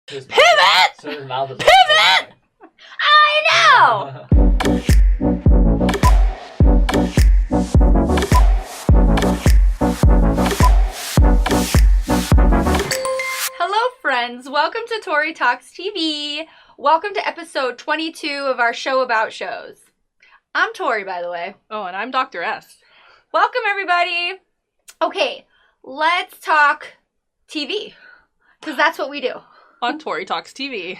Pivot! Pivot! I know! Hello, friends. Welcome to Tori Talks TV. Welcome to episode 22 of our show about shows. I'm Tori, by the way. Oh, and I'm Dr. S. Welcome, everybody. Okay, let's talk TV, because that's what we do. On Tori Talks TV.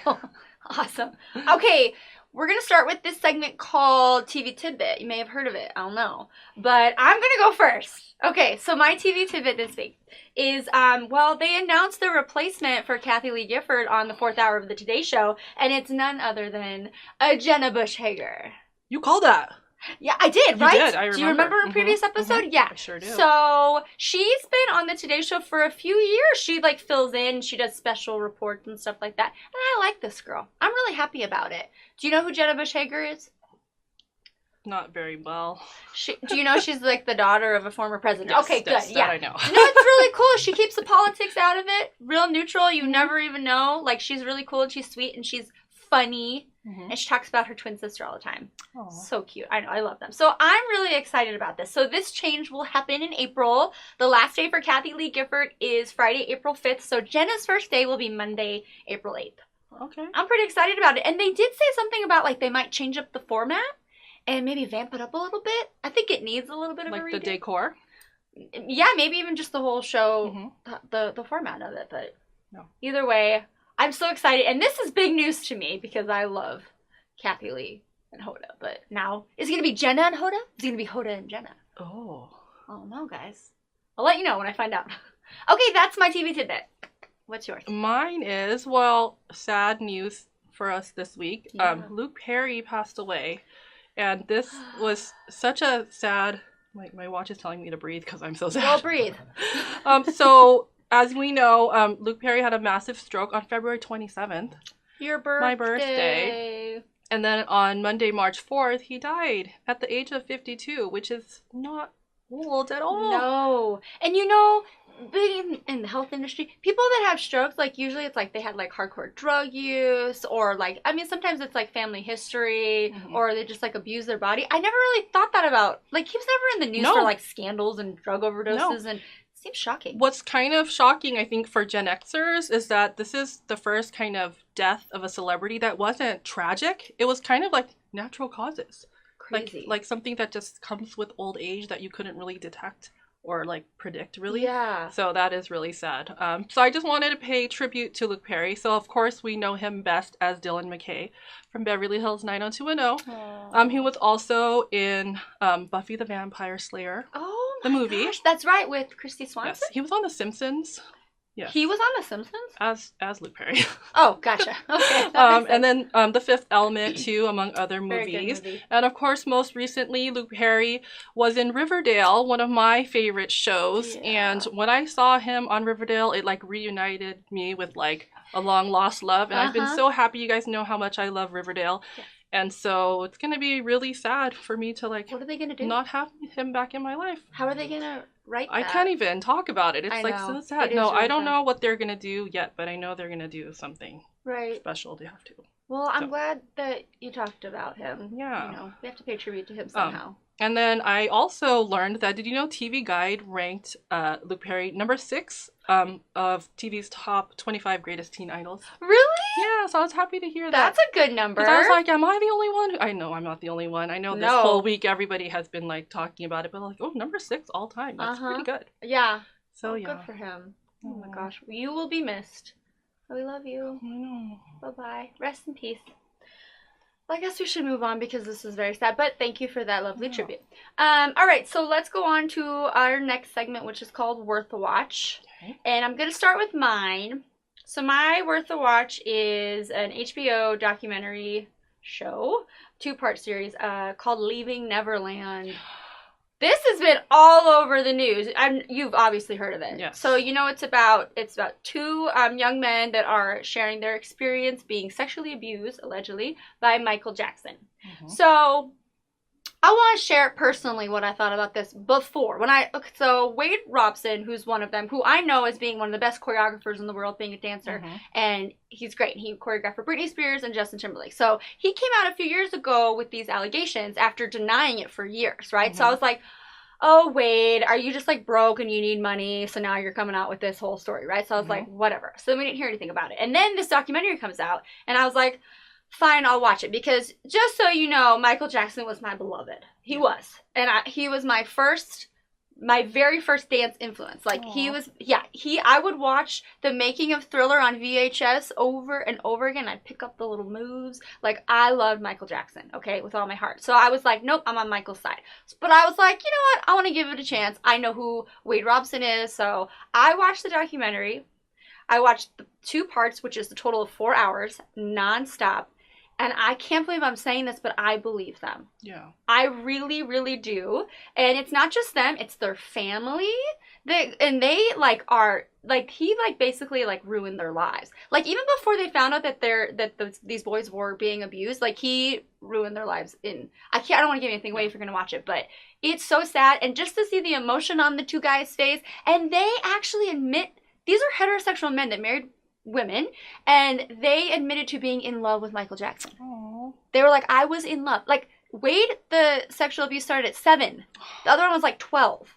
Awesome. Okay, we're going to start with this segment called TV Tidbit. You may have heard of it. I don't know. But I'm going to go first. Okay, so my TV Tidbit this week is, they announced the replacement for Kathy Lee Gifford on the 4th hour of the Today Show, and it's none other than Jenna Bush Hager. You called that. Yeah, I did, right? You did, I remember. Do you remember a previous episode? Mm-hmm. Yeah. I sure do. So, she's been on the Today Show for a few years. She, fills in. She does special reports and stuff like that. And I like this girl. I'm really happy about it. Do you know who Jenna Bush Hager is? Not very well. Do you know she's, the daughter of a former president? Yes, okay, good. Yeah. I know. No, it's really cool. She keeps the politics out of it. Real neutral. You never even know. She's really cool and she's sweet and she's funny. Mm-hmm. And she talks about her twin sister all the time. Aww. So cute. I know. I love them. So I'm really excited about this. So this change will happen in April. The last day for Kathy Lee Gifford is Friday, April 5th. So Jenna's first day will be Monday, April 8th. Okay. I'm pretty excited about it. And they did say something about, they might change up the format and maybe vamp it up a little bit. I think it needs a little bit of a redo. The decor? Yeah, maybe even just the whole show, the format of it. But either way, I'm so excited, and this is big news to me because I love Kathy Lee and Hoda. But now, is it going to be Jenna and Hoda? Is it going to be Hoda and Jenna? Oh. Oh, no, guys. I'll let you know when I find out. Okay, that's my TV tidbit. What's yours? Mine is, sad news for us this week. Yeah. Luke Perry passed away, and this was such a sad... My watch is telling me to breathe because I'm so sad. Well, breathe. So... As we know, Luke Perry had a massive stroke on February 27th. Your birthday. My birthday. And then on Monday, March 4th, he died at the age of 52, which is not old at all. No. And being in the health industry, people that have strokes, usually it's they had hardcore drug use or sometimes it's family history or they just abuse their body. I never really thought that about, he was never in the news for scandals and drug overdoses and seems shocking. What's kind of shocking, I think, for Gen Xers is that this is the first kind of death of a celebrity that wasn't tragic. It was kind of natural causes. Crazy. Like something that just comes with old age that you couldn't really detect or predict, really. Yeah. So that is really sad. So I just wanted to pay tribute to Luke Perry. So of course we know him best as Dylan McKay from Beverly Hills 90210. He was also in Buffy the Vampire Slayer. Oh the movie. Gosh, that's right, with Christy Swanson. Yes, he was on The Simpsons. Yes. He was on The Simpsons? As Luke Perry. Oh, gotcha. Okay. And then The Fifth Element, too, among other movies. Very good movie. And, of course, most recently, Luke Perry was in Riverdale, one of my favorite shows. Yeah. And when I saw him on Riverdale, it, reunited me with, a long-lost love. And I've been so happy. You guys know how much I love Riverdale. Yeah. And so it's going to be really sad for me to, what are they going to do? Not have him back in my life. How are they going to write that? I can't even talk about it. It's, so sad. No, really I don't know what they're going to do yet, but I know they're going to do something special. They have to. Well, I'm glad that you talked about him. Yeah. We have to pay tribute to him somehow. And then I also learned that, did you know TV Guide ranked Luke Perry number 6 of TV's top 25 greatest teen idols? Really? Yeah, so I was happy to hear that. That's a good number. I was am I the only one? I know I'm not the only one. I know this whole week everybody has been talking about it, but number 6 all time. That's pretty good. Yeah. So good for him. Oh my gosh. You will be missed. We love you. I know. Bye-bye. Rest in peace. Well, I guess we should move on because this is very sad, but thank you for that lovely tribute. All right, so let's go on to our next segment, which is called Worth a Watch. Okay. And I'm going to start with mine. So my Worth a Watch is an HBO documentary show, 2-part series called Leaving Neverland. This has been all over the news. You've obviously heard of it. Yes. So it's about 2 young men that are sharing their experience being sexually abused, allegedly, by Michael Jackson. Mm-hmm. So I want to share personally what I thought about this before. So Wade Robson, who's one of them, who I know as being one of the best choreographers in the world, being a dancer, and he's great. He choreographed for Britney Spears and Justin Timberlake. So he came out a few years ago with these allegations after denying it for years, right? So I was like, oh, Wade, are you just like broke and you need money? So now you're coming out with this whole story, right? So I was like, whatever. So then we didn't hear anything about it. And then this documentary comes out, and I was like, fine, I'll watch it, because just so you know, Michael Jackson was my beloved. He was. And he was my very first dance influence. Like, I would watch the making of Thriller on VHS over and over again. I'd pick up the little moves. Like, I loved Michael Jackson, okay, with all my heart. So I was like, nope, I'm on Michael's side. But I was like, you know what? I want to give it a chance. I know who Wade Robson is. So I watched the documentary. I watched the 2 parts, which is a total of 4 hours, nonstop. And I can't believe I'm saying this, but I believe them. Yeah. I really, really do. And it's not just them, it's their family. They basically like ruined their lives. Like, even before they found out that these boys were being abused, like, he ruined their lives I don't want to give anything away if you're going to watch it, but it's so sad. And just to see the emotion on the 2 guys' face, and they actually admit, these are heterosexual men that married women, and they admitted to being in love with Michael Jackson. Aww. They were like, I was in love. Like, Wade, the sexual abuse started at 7. The other one was like 12.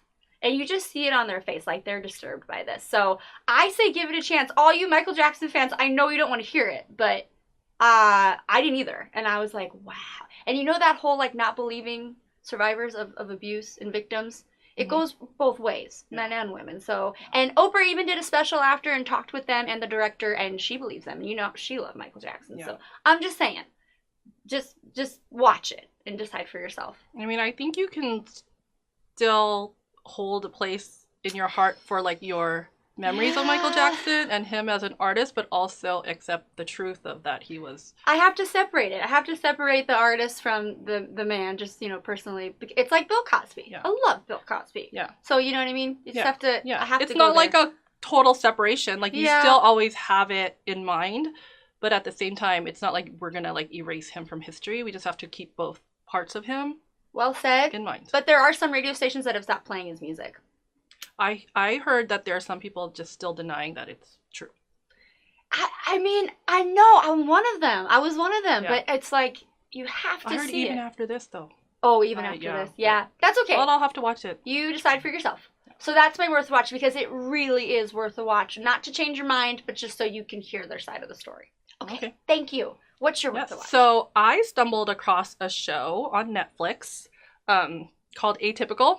And you just see it on their face, like they're disturbed by this. So I say give it a chance. All you Michael Jackson fans, I know you don't want to hear it, but I didn't either. And I was like, wow. And you know that whole like not believing survivors of abuse and victims? It goes both ways, men and women. So, and Oprah even did a special after and talked with them and the director, and she believes them. You know, she loved Michael Jackson. Yeah. So I'm just saying, just watch it and decide for yourself. I mean, I think you can still hold a place in your heart for like your memories of Michael Jackson and him as an artist, but also accept the truth of that he was. I have to separate it. I have to separate the artist from the man, just, you know, personally. It's like Bill Cosby. Yeah. I love Bill Cosby. Yeah. So, you know what I mean? You just have to, I have it's to not like a total separation. Like, you still always have it in mind, but at the same time, it's not like we're going to like erase him from history. We just have to keep both parts of him well said in mind. But there are some radio stations that have stopped playing his music. I heard that there are some people just still denying that it's true. I mean, I know. I'm one of them. I was one of them. Yeah. But it's like, you have to see it. I heard even after this, though. Oh, even after this. Yeah. That's okay. Well, I'll have to watch it. You decide for yourself. So that's my worth watch, because it really is worth a watch. Not to change your mind, but just so you can hear their side of the story. Okay. Thank you. What's your worth a watch? So I stumbled across a show on Netflix called Atypical.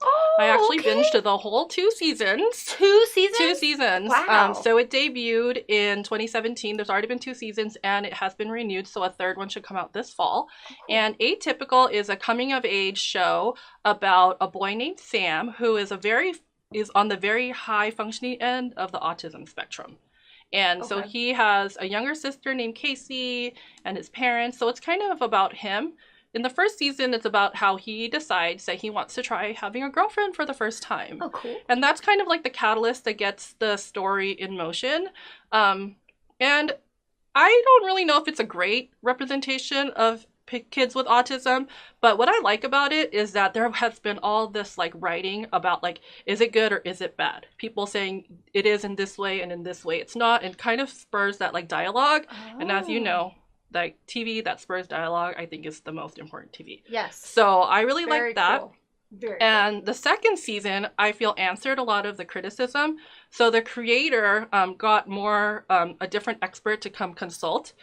Oh, I actually binged the whole 2 seasons. 2 seasons? 2 seasons. Wow. So it debuted in 2017. There's already been 2 seasons, and it has been renewed, so a 3rd one should come out this fall. Cool. And Atypical is a coming-of-age show about a boy named Sam, who is on the very high-functioning end of the autism spectrum. And so he has a younger sister named Casey and his parents, so it's kind of about him. In the 1st season, it's about how he decides that he wants to try having a girlfriend for the first time. Oh, cool. And that's kind of like the catalyst that gets the story in motion. And I don't really know if it's a great representation of kids with autism, but what I like about it is that there has been all this like writing about like, is it good or is it bad? People saying it is in this way and in this way it's not, and kind of spurs that like dialogue. Oh. And as you know, like TV that spurs dialogue, I think is the most important TV. Yes. So I really like that. Cool. Very and the 2nd season, I feel, answered a lot of the criticism. So the creator got more a different expert to come consult,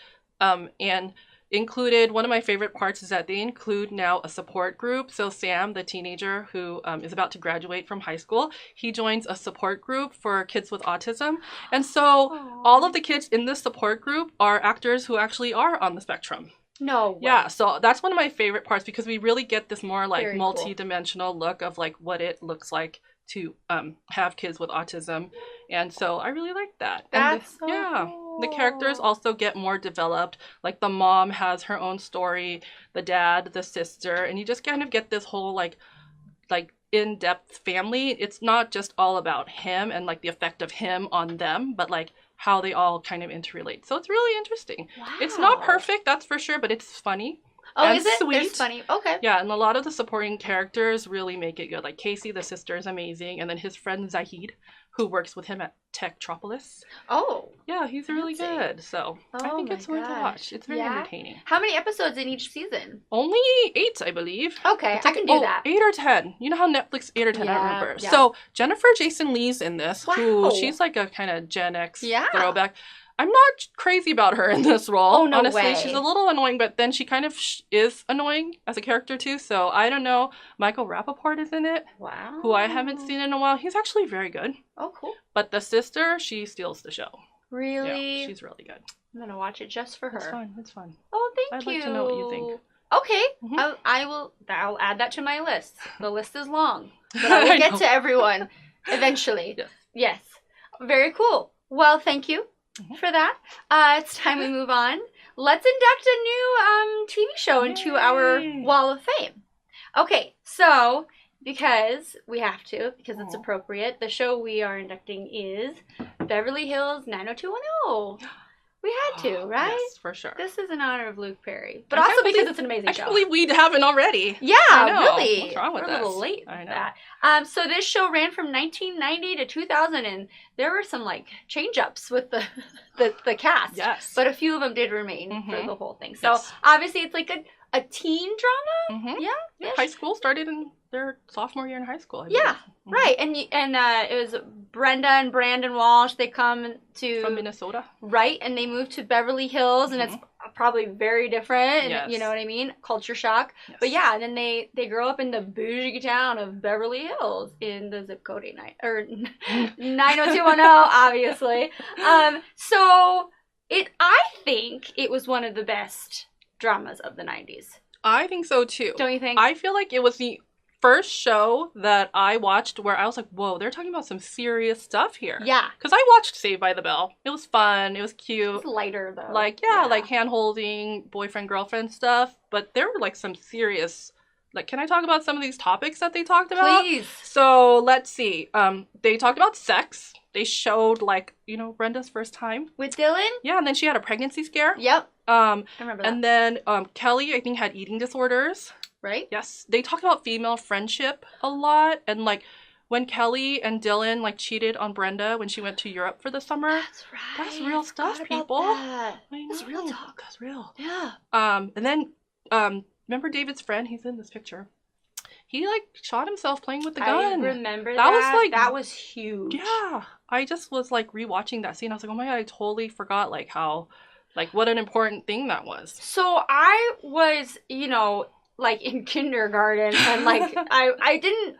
and included, one of my favorite parts is that they include now a support group. So Sam, the teenager who is about to graduate from high school, he joins a support group for kids with autism. And so all of the kids in this support group are actors who actually are on the spectrum. No way. Yeah, so that's one of my favorite parts, because we really get this more like Very multi-dimensional look of like what it looks like to have kids with autism. And so I really like that. That's and cool. The characters also get more developed. Like the mom has her own story, the dad, the sister, and you just kind of get this whole like in-depth family. It's not just all about him and like the effect of him on them, but like how they all kind of interrelate. So it's really interesting. Wow. It's not perfect, that's for sure, but it's funny. Oh, and is it? sweet. It's funny. Okay. Yeah, and a lot of the supporting characters really make it good. Like Casey, the sister, is amazing, and then his friend Zahid, who works with him at Techtropolis. Oh. Yeah, he's really good. So I think it's worth a watch. It's very entertaining. How many episodes in each season? Only 8, I believe. Okay, I can do that. 8 or 10. You know how Netflix 8 or 10, I remember. Yeah. So Jennifer Jason Leigh's in this, who she's like a kind of Gen X throwback. I'm not crazy about her in this role. Oh, no honestly. way. She's a little annoying, but then she kind of is annoying as a character too. So I don't know. Michael Rappaport is in it. Wow. Who I haven't seen in a while. He's actually very good. Oh, cool. But the sister, she steals the show. Really? Yeah, she's really good. I'm going to watch it just for her. It's fun. Oh, thank you. I'd like to know what you think. Okay. I'll add that to my list. The list is long. But I will get to everyone eventually. Yes. Very cool. Well, thank you for that. It's time we move on. Let's induct a new TV show into our Wall of Fame. Okay, so because we have to, because it's appropriate, the show we are inducting is Beverly Hills 90210. We had to, right? Yes, for sure. This is in honor of Luke Perry, but also because it's an amazing show. I can't believe we haven't already. Yeah, really. What's wrong with We're us? a little late I with know. that. So this show ran from 1990 to 2000, and there were some like change-ups with the cast. Yes. But a few of them did remain for the whole thing. So obviously it's like a teen drama. Yeah. High school started in their sophomore year in high school. I yeah. believe. Right. And it was Brenda and Brandon Walsh. They come from Minnesota. Right. And they moved to Beverly Hills, and it's probably very different. Yes. You know what I mean? Culture shock. Yes. But yeah, and then they grow up in the bougie town of Beverly Hills in the zip code 90210, obviously. So I think it was one of the best dramas of the 90s. I think so too. Don't you think? I feel like it was the first show that I watched where I was like, whoa, they're talking about some serious stuff here. Yeah. Because I watched Saved by the Bell. It was fun. It was cute. It's lighter, though. Like, like hand-holding, boyfriend-girlfriend stuff. But there were, like, some serious... Like, can I talk about some of these topics that they talked about? Please. So, let's see. They talked about sex. They showed, like, Brenda's first time. With Dylan? Yeah, and then she had a pregnancy scare. Yep. I remember that. And then Kelly, I think, had eating disorders. Right? Yes. They talk about female friendship a lot. And, like, when Kelly and Dylan, like, cheated on Brenda when she went to Europe for the summer. That's right. That's real stuff, people. That. I know. That's real talk. That's real. Yeah. And then, remember David's friend? He's in this picture. He, like, shot himself playing with the gun. I remember that. That was, like... That was huge. Yeah. I just was, like, rewatching that scene. I was like, oh my god, I totally forgot, like, how... Like, what an important thing that was. So I was, like in kindergarten, and like I didn't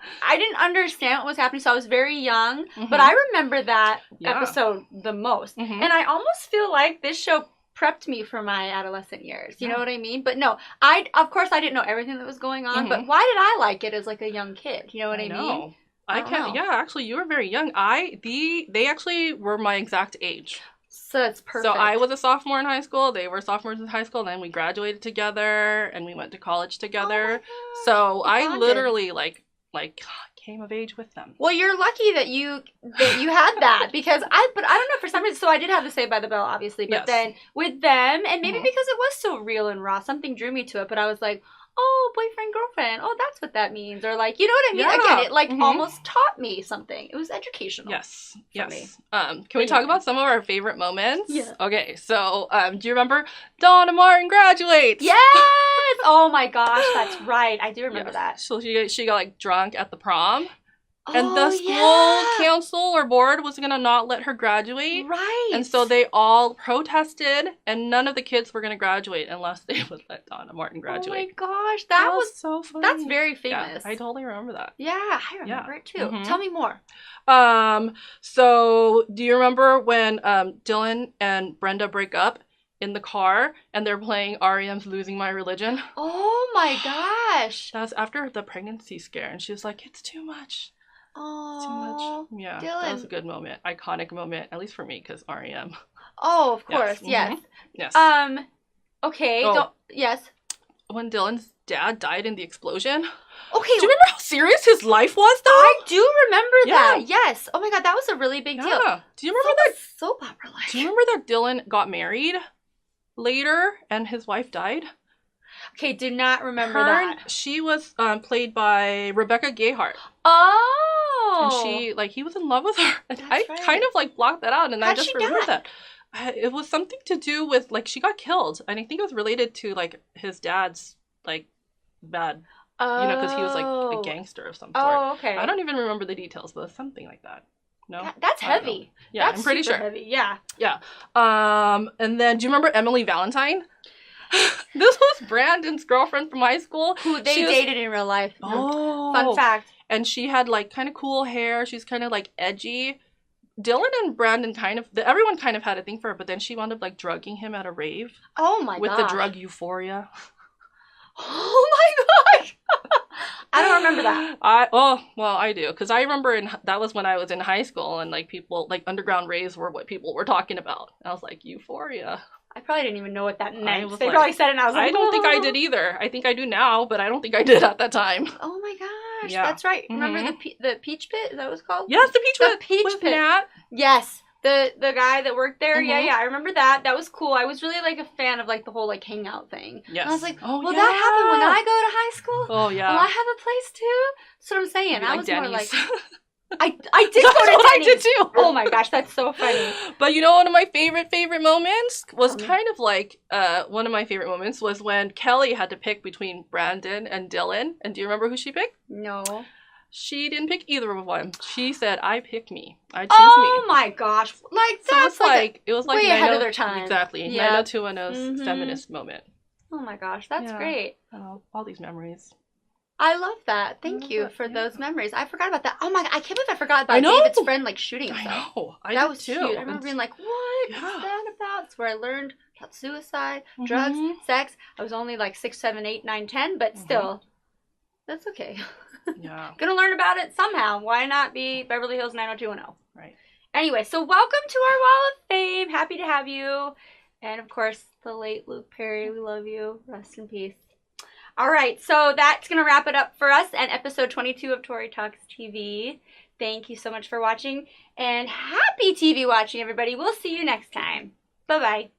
understand what was happening, so I was very young. But I remember that episode the most, and I almost feel like this show prepped me for my adolescent years. You know what I mean? But no, of course I didn't know everything that was going on. But why did I like it as like a young kid? You know what I mean? I can't. Yeah, actually, you were very young. They actually were my exact age. So it's perfect. So I was a sophomore in high school. They were sophomores in high school. And then we graduated together, and we went to college together. So I literally like came of age with them. Well, you're lucky that you had that, because I don't know, for some reason. So I did have to Saved by the Bell, obviously, but then with them, and maybe because it was so real and raw, something drew me to it. But I was like, oh, boyfriend, girlfriend. Oh, that's what that means. Or like, you know what I mean? Yeah. Again, it like almost taught me something. It was educational. Yes. For me. Can we talk about some of our favorite moments? Yeah. Okay. So, do you remember Donna Martin graduates? Yes. Oh my gosh, that's right. I do remember that. So she got like drunk at the prom. And the school council or board was going to not let her graduate. Right. And so they all protested, and none of the kids were going to graduate unless they would let Donna Martin graduate. Oh my gosh, that was so funny. That's very famous. Yeah, I totally remember that. Yeah, I remember it too. Tell me more. So do you remember when Dylan and Brenda break up in the car and they're playing REM's Losing My Religion? Oh my gosh. That was after the pregnancy scare, and she was like, it's too much. Oh, too much. Yeah, Dylan. That was a good moment. Iconic moment, at least for me, because REM. Oh, of course, yes. Yes. Okay, yes. When Dylan's dad died in the explosion. Okay. Do you remember how serious his life was, though? I do remember that, yes. Oh my god, that was a really big deal. Do you remember that? Soap opera like. Do you remember that Dylan got married later and his wife died? Okay, do not remember that. She was played by Rebecca Gayheart. Oh! And he was in love with her. And I right. kind of, like, blocked that out, and How'd I just she remembered die? that. It was something to do with, like, she got killed, and I think it was related to, like, his dad's, like, bad, you know, because he was, like, a gangster of some sort. Oh, okay. I don't even remember the details, but something like that. No? God, that's heavy. Yeah, that's I'm pretty sure. Heavy. Yeah. Yeah. And then, do you remember Emily Valentine? This was Brandon's girlfriend from high school. Who they dated in real life. Oh. Fun fact. And she had, like, kind of cool hair. She's kind of, like, edgy. Dylan and Brandon everyone kind of had a thing for her, but then she wound up, like, drugging him at a rave. Oh my god. With the drug Euphoria. Oh my gosh. I don't remember that. I do, because I remember that was when I was in high school, and, like, people, like, underground raves were what people were talking about. And I was like, Euphoria. I probably didn't even know what that meant. They like, probably said it and I was like, I don't think I did either. I think I do now, but I don't think I did at that time. Oh my gosh, yeah. That's right. Remember the Peach Pit? Is that what it's called? Yes, the Peach Pit. The Peach Pit. Nat. Yes. The guy that worked there, yeah, I remember that. That was cool. I was really, like, a fan of, like, the whole, like, hangout thing. Yes. And I was like, that happened when I go to high school? Oh, yeah. Will I have a place, too? That's what I'm saying. I was more like... I did go to Denny's. I did, too. Oh, my gosh, that's so funny. But you know, one of my favorite moments was kind of like, one of my favorite moments was when Kelly had to pick between Brandon and Dylan. And do you remember who she picked? No. She didn't pick either of them. She said, I pick me. I choose me. Oh my gosh. Like, that's so it was like way ahead of their time. Exactly. Yeah. 90210's feminist moment. Oh my gosh, that's great. Oh, all these memories. I love that. Thank you for those memories. I forgot about that. Oh my god, I can't believe I forgot about David's friend, like, shooting himself. I know. That was cute. I remember being like, what is that about? That's where I learned about suicide, drugs, sex. I was only like 6, 7, 8, 9, 10, but still, that's okay. Yeah. Gonna learn about it somehow. Why not be Beverly Hills 90210? Right. Anyway, so welcome to our Wall of Fame. Happy to have you. And of course, the late Luke Perry. We love you. Rest in peace. All right, so that's going to wrap it up for us and episode 22 of Tori Talks TV. Thank you so much for watching, and happy TV watching, everybody. We'll see you next time. Bye-bye.